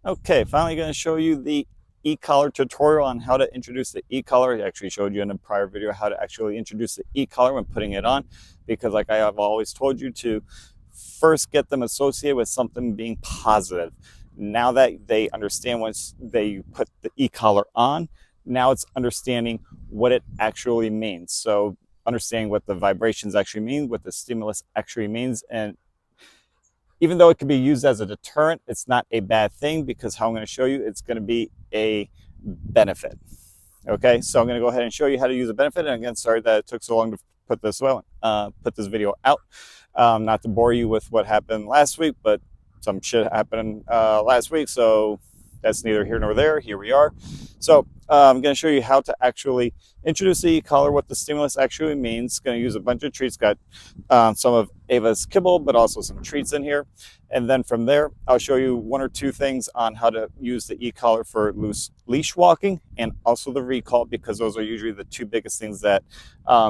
Okay, finally going to show you the e-collar tutorial on how to introduce the e-collar. I actually showed you in a prior video how to actually introduce the e-collar when putting it on, because like I have always told you, to first get them associated with something being positive. Now that they understand once they put the e-collar on, now it's understanding what it actually means. So understanding what the vibrations actually mean, what the stimulus actually means, and even though it can be used as a deterrent, it's not a bad thing, because how I'm going to show you, it's going to be a benefit. Okay, so I'm going to go ahead and show you how to use a benefit. And again, sorry that it took so long to put this video out. Not to bore you with what happened last week, but some shit happened last week, so that's neither here nor there. Here we are. So I'm going to show you how to actually introduce the e-collar, what the stimulus actually means. Going to use a bunch of treats. Got some of Ava's kibble, but also some treats in here. And then from there, I'll show you one or two things on how to use the e-collar for loose leash walking, and also the recall, because those are usually the two biggest things that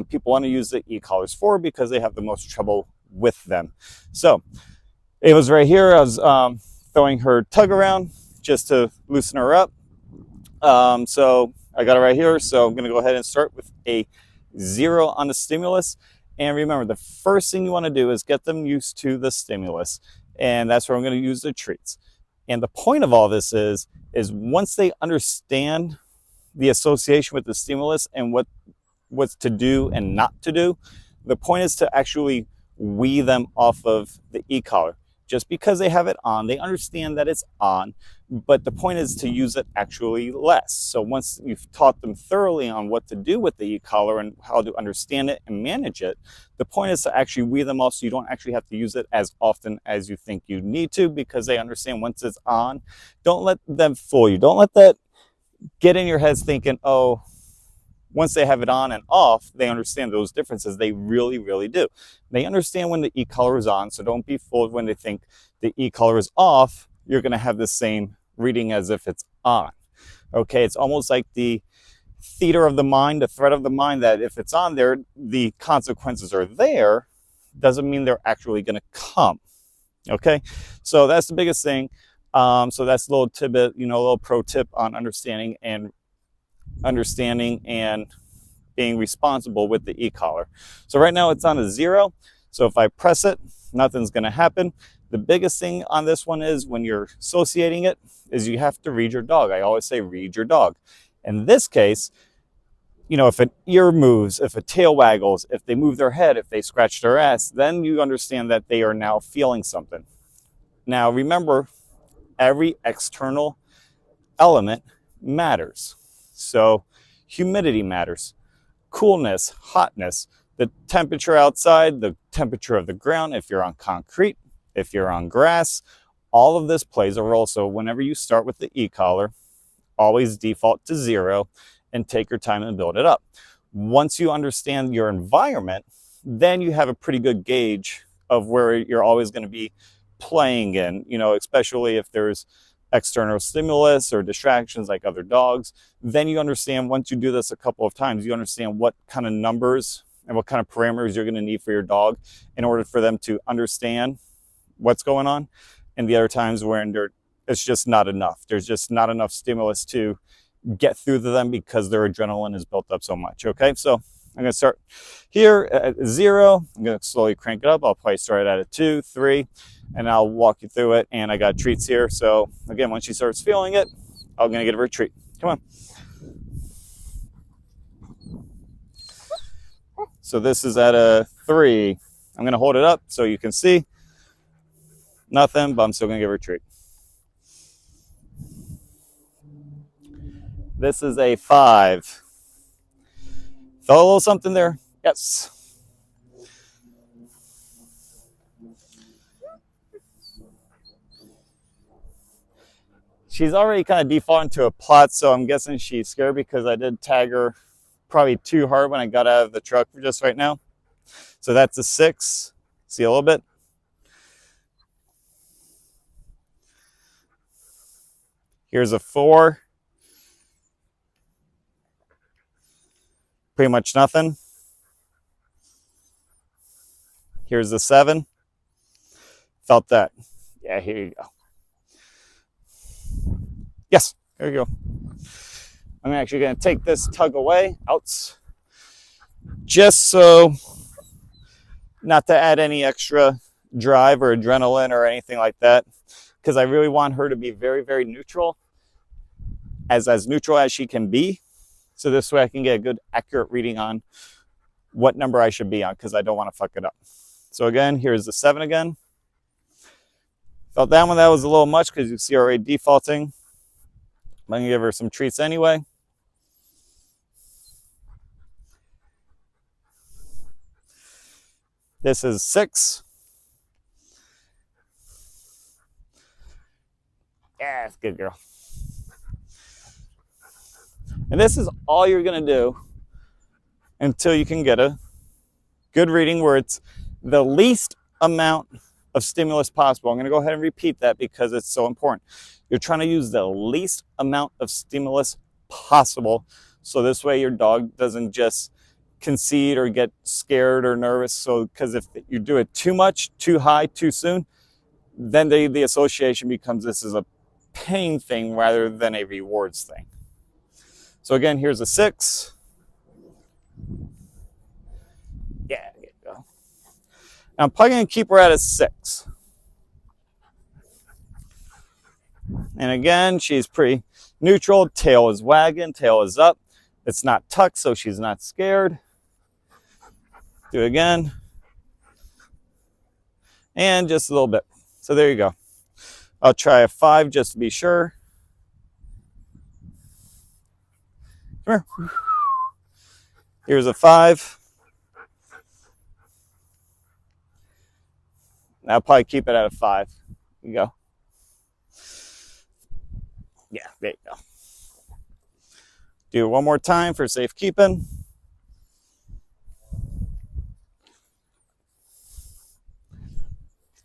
people want to use the e-collars for, because they have the most trouble with them. So Ava's right here. I was throwing her tug around just to loosen her up. So I got it right here. So I'm going to go ahead and start with a 0 on the stimulus. And remember, the first thing you want to do is get them used to the stimulus. And that's where I'm going to use the treats. And the point of all this is once they understand the association with the stimulus and what's to do and not to do, the point is to actually wean them off of the e-collar. Just because they have it on, they understand that it's on, but the point is to use it actually less. So once you've taught them thoroughly on what to do with the e-collar and how to understand it and manage it, the point is to actually wean them off, so you don't actually have to use it as often as you think you need to, because they understand once it's on. Don't let them fool you. Don't let that get in your heads thinking, oh, once they have it on and off, they understand those differences. They really, really do. They understand when the e-collar is on, so don't be fooled when they think the e-collar is off. You're going to have the same reading as if it's on. Okay, it's almost like the theater of the mind, the threat of the mind, that if it's on there, the consequences are there. Doesn't mean they're actually going to come. Okay, so that's the biggest thing. So that's a little tidbit, a little pro tip on understanding and being responsible with the e-collar. So right now it's on a 0. So if I press it, nothing's going to happen. The biggest thing on this one is when you're associating it is you have to read your dog. I always say read your dog. In this case, if an ear moves, if a tail waggles, if they move their head, if they scratch their ass, then you understand that they are now feeling something. Now remember, every external element matters. So humidity matters, coolness, hotness, the temperature outside, the temperature of the ground, if you're on concrete, if you're on grass, all of this plays a role. So whenever you start with the e-collar, always default to 0 and take your time and build it up. Once you understand your environment, then you have a pretty good gauge of where you're always going to be playing in, especially if there's external stimulus or distractions like other dogs. Then you understand, once you do this a couple of times, you understand what kind of numbers and what kind of parameters you're going to need for your dog in order for them to understand what's going on. And the other times when it's just not enough. There's just not enough stimulus to get through to them because their adrenaline is built up so much. Okay, so I'm going to start here at 0. I'm going to slowly crank it up. I'll probably start at a 2, 3, and I'll walk you through it. And I got treats here. So again, once she starts feeling it, I'm going to give her a treat. Come on. So this is at a 3. I'm going to hold it up so you can see. Nothing, but I'm still going to give her a treat. This is a 5. Felt a little something there? Yes. She's already kind of defaulting to a plot, so I'm guessing she's scared because I did tag her probably too hard when I got out of the truck just right now. So that's a 6. See a little bit? Here's a 4. Pretty much nothing. Here's a 7. Felt that. Yeah, here you go. Yes, there you go. I'm actually going to take this tug away, out, just so not to add any extra drive or adrenaline or anything like that, because I really want her to be very, very neutral, as neutral as she can be. So this way I can get a good, accurate reading on what number I should be on, because I don't want to fuck it up. So again, here's the 7 again. Felt that one, that was a little much because you see her already defaulting. I'm going to give her some treats anyway. This is 6. Yeah, it's good, girl. And this is all you're going to do until you can get a good reading where it's the least amount of stimulus possible. I'm going to go ahead and repeat that because it's so important. You're trying to use the least amount of stimulus possible, so this way your dog doesn't just concede or get scared or nervous. So because if you do it too much, too high, too soon, then the association becomes this is a pain thing rather than a rewards thing. So again, here's a 6. Yeah, there you go. Now I'm probably going to keep her at a 6. And again, she's pretty neutral. Tail is wagging, tail is up. It's not tucked, so she's not scared. Do it again. And just a little bit. So there you go. I'll try a 5 just to be sure. Come here. Here's a 5. I'll probably keep it at a 5. There you go. Yeah, there you go. Do it one more time for safekeeping.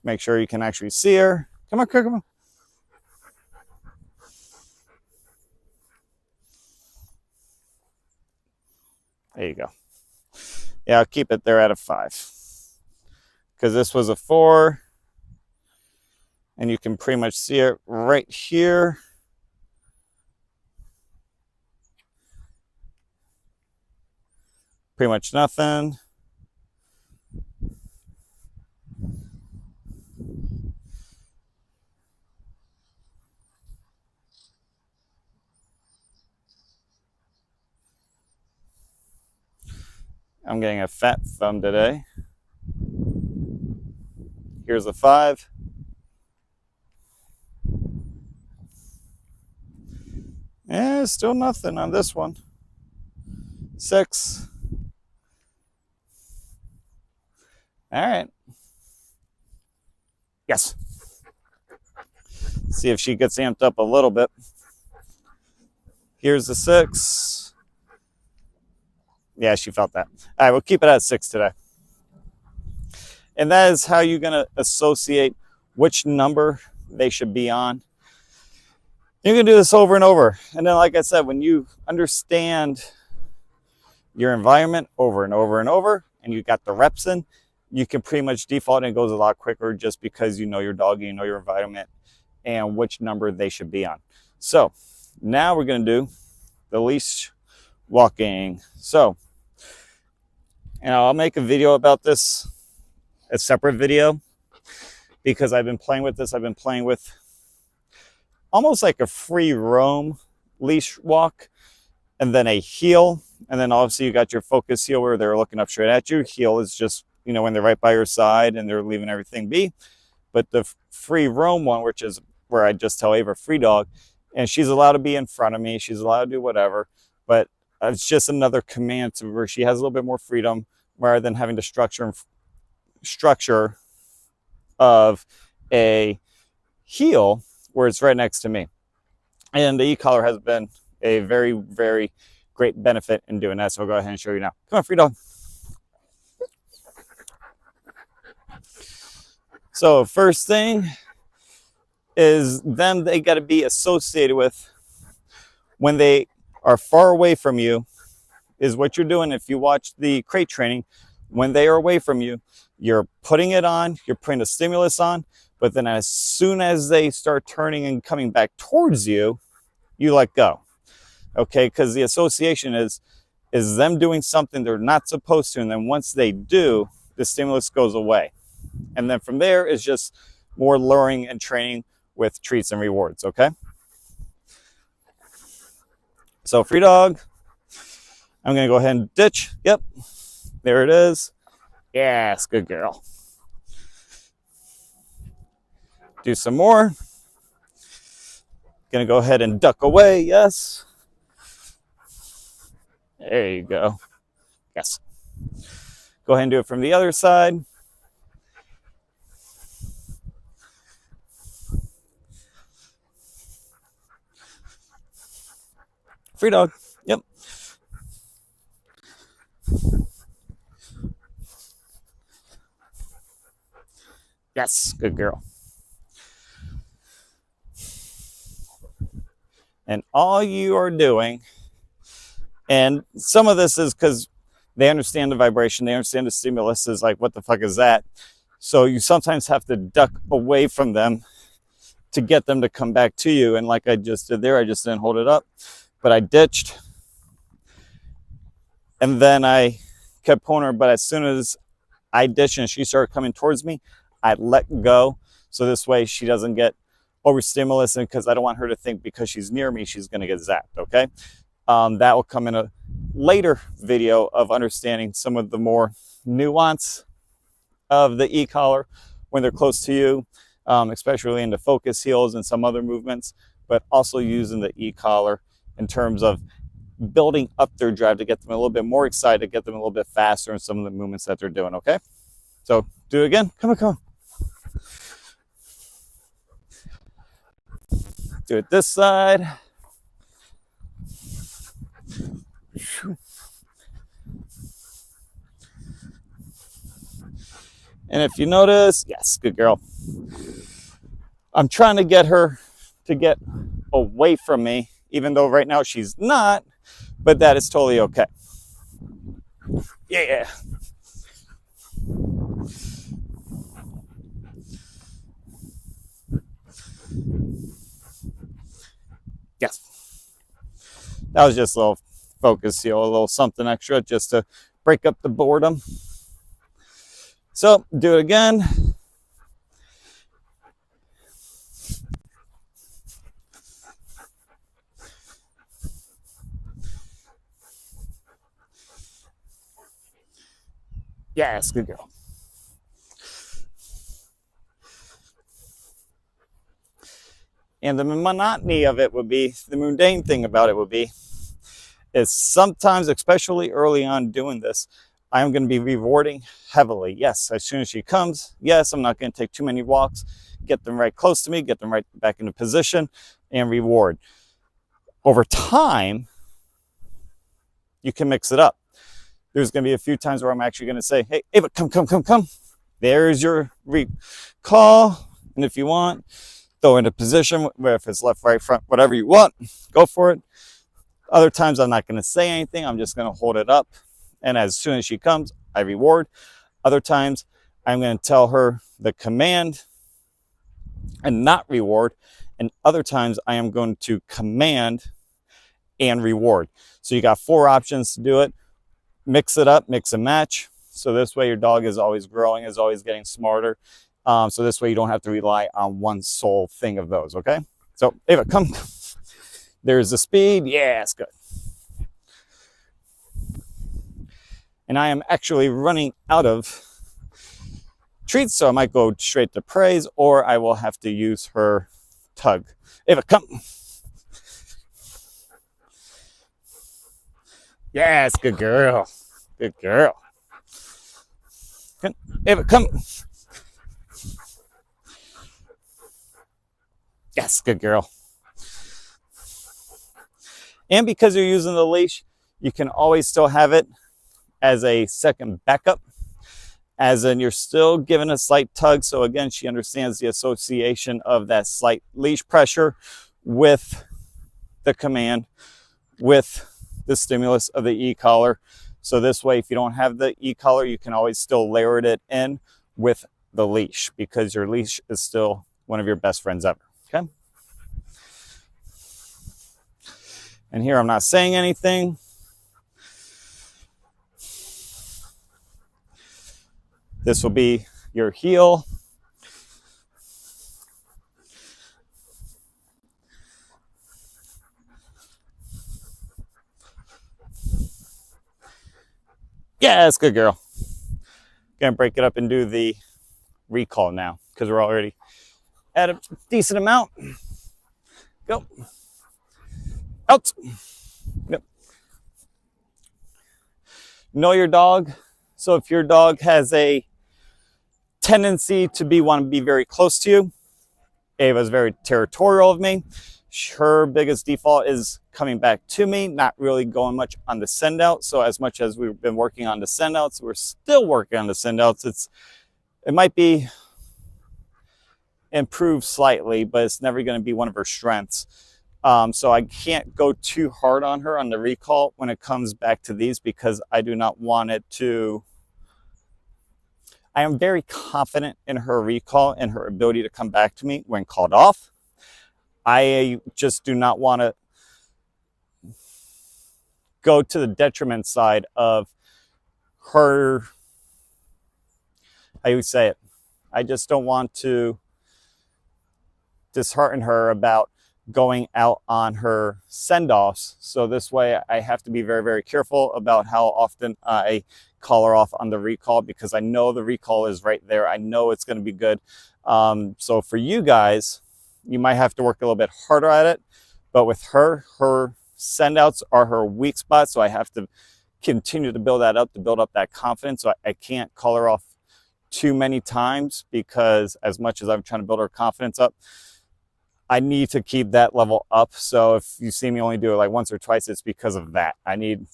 Make sure you can actually see her. Come on, come on. There you go. Yeah, I'll keep it there at a 5. Because this was a 4. And you can pretty much see it right here. Pretty much nothing. I'm getting a fat thumb today. Here's a 5. Yeah, still nothing on this one. 6. All right. Yes. See if she gets amped up a little bit. Here's the 6. Yeah, she felt that. All right, we'll keep it at 6 today. And that is how you're going to associate which number they should be on. You can do this over and over. And then, like I said, when you understand your environment over and over and over, and you got the reps in, you can pretty much default, and it goes a lot quicker just because you know your dog, you know your environment, and which number they should be on. So now we're going to do the leash walking. So, I'll make a video about this, a separate video, because I've been playing with this. I've been playing with almost like a free roam leash walk, and then a heel, and then obviously you got your focus heel where they're looking up straight at you. Heel is just, when they're right by your side and they're leaving everything be. But the free roam one, which is where I just tell Ava free dog, and she's allowed to be in front of me, she's allowed to do whatever, but it's just another command to where she has a little bit more freedom rather than having the structure of a heel where it's right next to me. And the e-collar has been a very, very great benefit in doing that. So I'll go ahead and show you now. Come on, free dog. So first thing is they got to be associated with when they are far away from you, is what you're doing. If you watch the crate training, when they are away from you, you're putting it on, you're putting the stimulus on, but then as soon as they start turning and coming back towards you, you let go. Okay, because the association is them doing something they're not supposed to, and then once they do, the stimulus goes away. And then from there is just more luring and training with treats and rewards, okay? So free dog. I'm going to go ahead and ditch. Yep, there it is. Yes, good girl. Do some more. Going to go ahead and duck away. Yes. There you go. Yes. Go ahead and do it from the other side. Free dog. Yep. Yes, good girl. And all you are doing, and some of this is because they understand the vibration, they understand the stimulus is like, what the fuck is that? So you sometimes have to duck away from them to get them to come back to you. And like I just did there, I just didn't hold it up, but I ditched. And then I kept pulling her, but as soon as I ditched and she started coming towards me, I let go. So this way she doesn't get overstimulus, and because I don't want her to think because she's near me, she's going to get zapped, okay? That will come in a later video of understanding some of the more nuance of the e-collar when they're close to you, especially in the focus heels and some other movements, but also using the e-collar in terms of building up their drive to get them a little bit more excited, get them a little bit faster in some of the movements that they're doing, okay? So do it again. Come on, come on. Do it this side. And if you notice, yes, good girl. I'm trying to get her to get away from me, even though right now she's not, but that is totally okay. Yeah. Yes. That was just a little focus heel, a little something extra just to break up the boredom. So do it again. Yes, good girl. And the monotony of it would be, the mundane thing about it would be, is sometimes, especially early on doing this, I'm going to be rewarding heavily. Yes, as soon as she comes, yes, I'm not going to take too many walks, get them right close to me, get them right back into position, and reward. Over time, you can mix it up. There's going to be a few times where I'm actually going to say, hey, Ava, come. There's your recall. And if you want, throw in a position where if it's left, right, front, whatever you want, go for it. Other times I'm not going to say anything. I'm just going to hold it up. And as soon as she comes, I reward. Other times I'm going to tell her the command and not reward. And other times I am going to command and reward. So you got 4 options to do it. Mix it up, mix and match. So this way your dog is always growing, is always getting smarter. So this way you don't have to rely on one sole thing of those, okay? So Ava, come. There's the speed. Yes, good. And I am actually running out of treats, so I might go straight to praise, or I will have to use her tug. Ava, come. Yes, good girl. Good girl. Ava, come. Yes, good girl. And because you're using the leash, you can always still have it as a second backup, as in you're still giving a slight tug. So again, she understands the association of that slight leash pressure with the command, with the stimulus of the e-collar. So this way, if you don't have the e-collar, you can always still layer it in with the leash, because your leash is still one of your best friends ever, okay? And here I'm not saying anything. This will be your heel. Yeah, that's good, girl. Gonna break it up and do the recall now because we're already at a decent amount. Go. Out. Yep. Know your dog. So if your dog has a tendency to want to be very close to you, Ava's very territorial of me. Her biggest default is coming back to me, not really going much on the send out. So as much as we've been working on the send outs, we're still working on the send outs. It might be improved slightly, but it's never going to be one of her strengths. So I can't go too hard on her on the recall when it comes back to these, because I do not want it to. I am very confident in her recall and her ability to come back to me when called off. I just do not want to go to the detriment side of her. How you say it? I just don't want to dishearten her about going out on her send-offs. So this way I have to be very, very careful about how often I call her off on the recall, because I know the recall is right there. I know it's going to be good. So for you guys, you might have to work a little bit harder at it. But with her send-outs are her weak spot. So I have to continue to build that up, to build up that confidence. So I can't call her off too many times, because as much as I'm trying to build her confidence up, I need to keep that level up. So if you see me only do it like once or twice, it's because of that. I need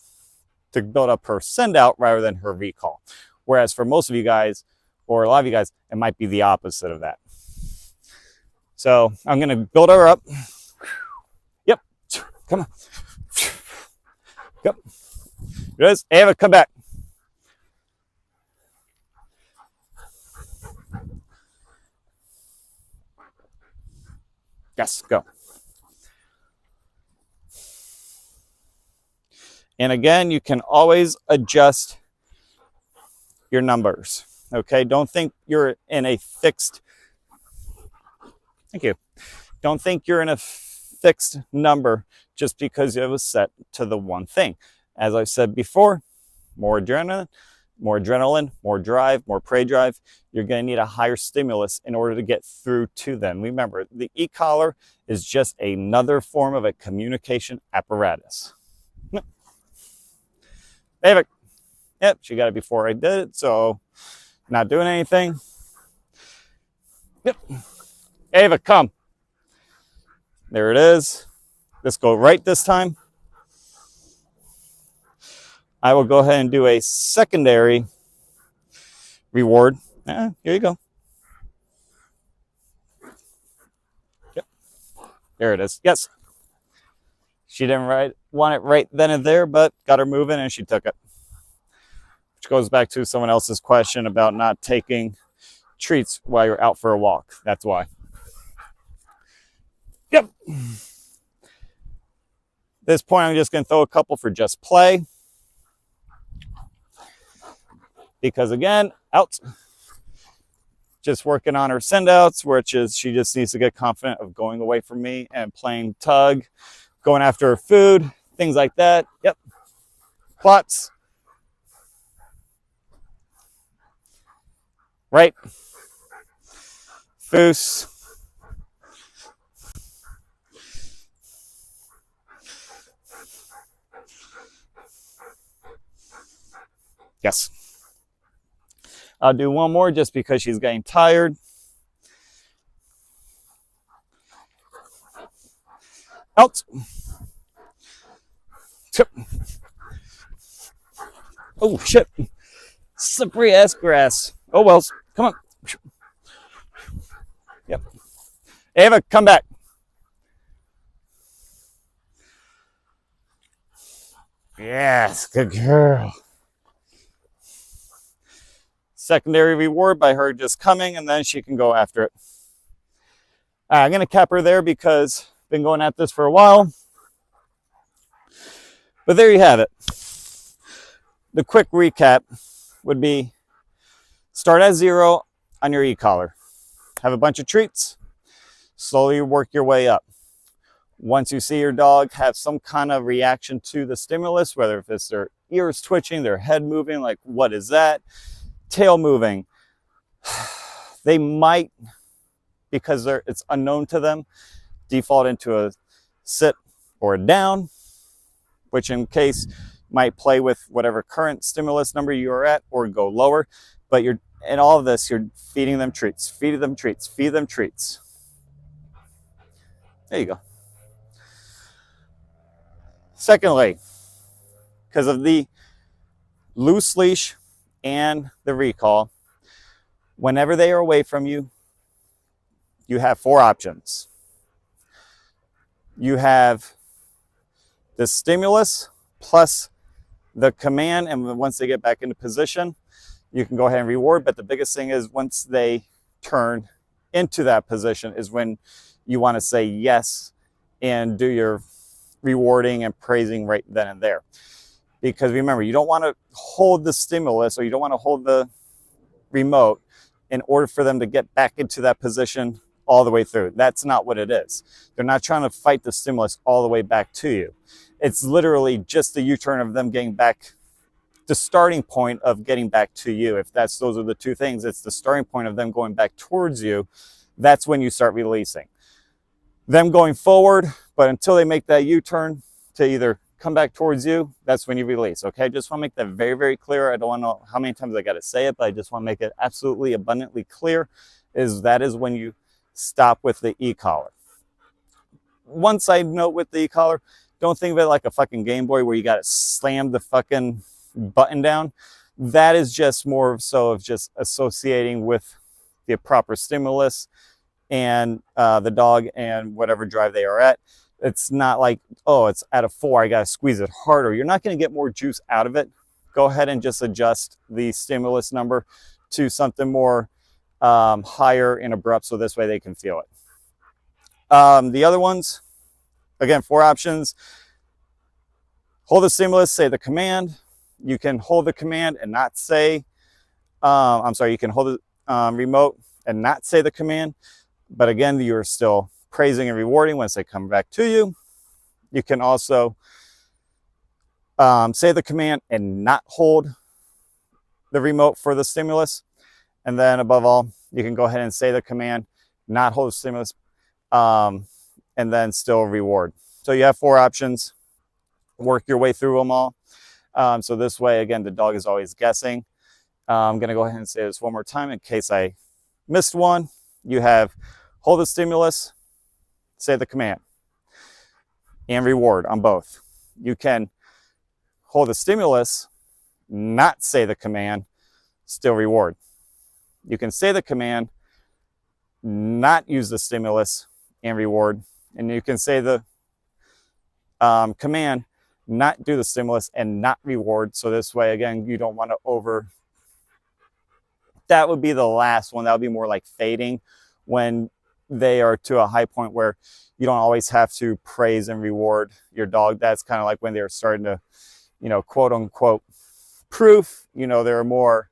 to build up her send out rather than her recall. Whereas for most of you guys, or a lot of you guys, it might be the opposite of that. So I'm going to build her up. Yep. Come on. Yep. There it is. Ava, come back. Yes, go. And again, you can always adjust your numbers. Okay, don't think you're in a fixed. Thank you. Don't think you're in a fixed number just because it was set to the one thing. As I said before, more adrenaline, more drive, more prey drive. You're going to need a higher stimulus in order to get through to them. Remember, the e-collar is just another form of a communication apparatus. David. Yep, she got it before I did it, so not doing anything. Yep. Ava, come. There it is. Let's go right this time. I will go ahead and do a secondary reward. Here you go. Yep. There it is. Yes. She didn't want it right then and there, but got her moving and she took it. Which goes back to someone else's question about not taking treats while you're out for a walk. That's why. Yep. At this point, I'm just going to throw a couple for just play. Because again, out. Just working on her send outs, which is she just needs to get confident of going away from me and playing tug, going after her food, things like that. Yep. Plots. Right. Foos. Yes. I'll do one more just because she's getting tired. Out. Oh, shit. Slippery ass grass. Oh, well. Come on. Yep. Ava, come back. Yes, good girl. Secondary reward by her just coming, and then she can go after it. I'm going to cap her there because I've been going at this for a while. But there you have it. The quick recap would be start at 0 on your e-collar. Have a bunch of treats. Slowly work your way up. Once you see your dog have some kind of reaction to the stimulus, whether if it's their ears twitching, their head moving, like what is that? Tail moving. They might, because it's unknown to them, default into a sit or a down, which in case might play with whatever current stimulus number you are at or go lower. But in all of this, you're feeding them treats, feed them treats, feed them treats. There you go. Secondly, because of the loose leash and the recall, whenever they are away from you, you have 4 options. You have the stimulus plus the command, and once they get back into position, you can go ahead and reward. But the biggest thing is once they turn into that position is when you want to say yes and do your rewarding and praising right then and there. Because remember, you don't want to hold the stimulus or you don't want to hold the remote in order for them to get back into that position all the way through. That's not what it is. They're not trying to fight the stimulus all the way back to you. It's literally just the U-turn of them getting back, the starting point of getting back to you. If those are the two things, it's the starting point of them going back towards you. That's when you start releasing. Them going forward, but until they make that U-turn to either come back towards you, that's when you release. Okay, just want to make that very, very clear. I don't want to know how many times I got to say it, but I just want to make it absolutely abundantly clear that is when you stop with the e-collar. One side note with the e-collar, don't think of it like a fucking Game Boy where you got to slam the fucking button down. That is just more so of just associating with the proper stimulus and the dog and whatever drive they are at. It's not like, oh, it's at a 4, I got to squeeze it harder. You're not going to get more juice out of it. Go ahead and just adjust the stimulus number to something more higher and abrupt, so this way they can feel it. The other ones, again, 4 options. Hold the stimulus, say the command. You can hold the command and not say, you can hold the remote and not say the command. But again, you're still praising and rewarding once they come back to you. You can also say the command and not hold the remote for the stimulus. And then above all, you can go ahead and say the command, not hold the stimulus, and then still reward. So you have 4 options. Work your way through them all. So this way, again, the dog is always guessing. I'm going to go ahead and say this one more time in case I missed one. You have hold the stimulus, say the command, and reward on both. You can hold the stimulus, not say the command, still reward. You can say the command, not use the stimulus, and reward. And you can say the command, not do the stimulus, and not reward. So this way, again, you don't want to that would be the last one. That would be more like fading, when they are to a high point where you don't always have to praise and reward your dog. That's kind of like when they're starting to, quote unquote, proof, they're more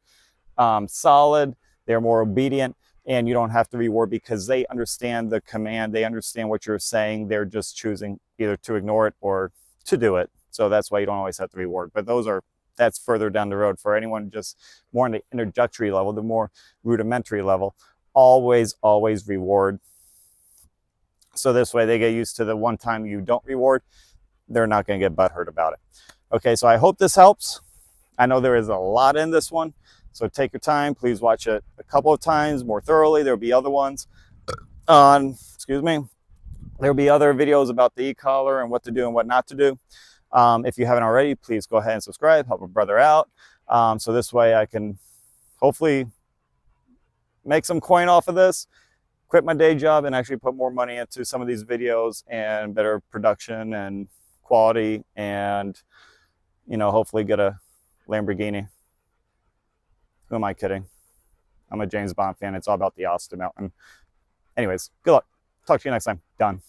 solid, they're more obedient, and you don't have to reward because they understand the command, they understand what you're saying. They're just choosing either to ignore it or to do it. So that's why you don't always have to reward. But that's further down the road for anyone just more on the introductory level, the more rudimentary level. Always reward. So this way they get used to the one time you don't reward, they're not going to get butthurt about it. Okay, so I hope this helps. I know there is a lot in this one, so take your time. Please watch it a couple of times more thoroughly. There'll be other ones on, there'll be other videos about the e-collar and what to do and what not to do. If you haven't already, please go ahead and subscribe, help a brother out. So this way I can hopefully make some coin off of this, quit my day job, and actually put more money into some of these videos and better production and quality, and hopefully get a Lamborghini. Who am I kidding? I'm a James Bond fan. It's all about the Austin Mountain. Anyways, good luck. Talk to you next time. Done.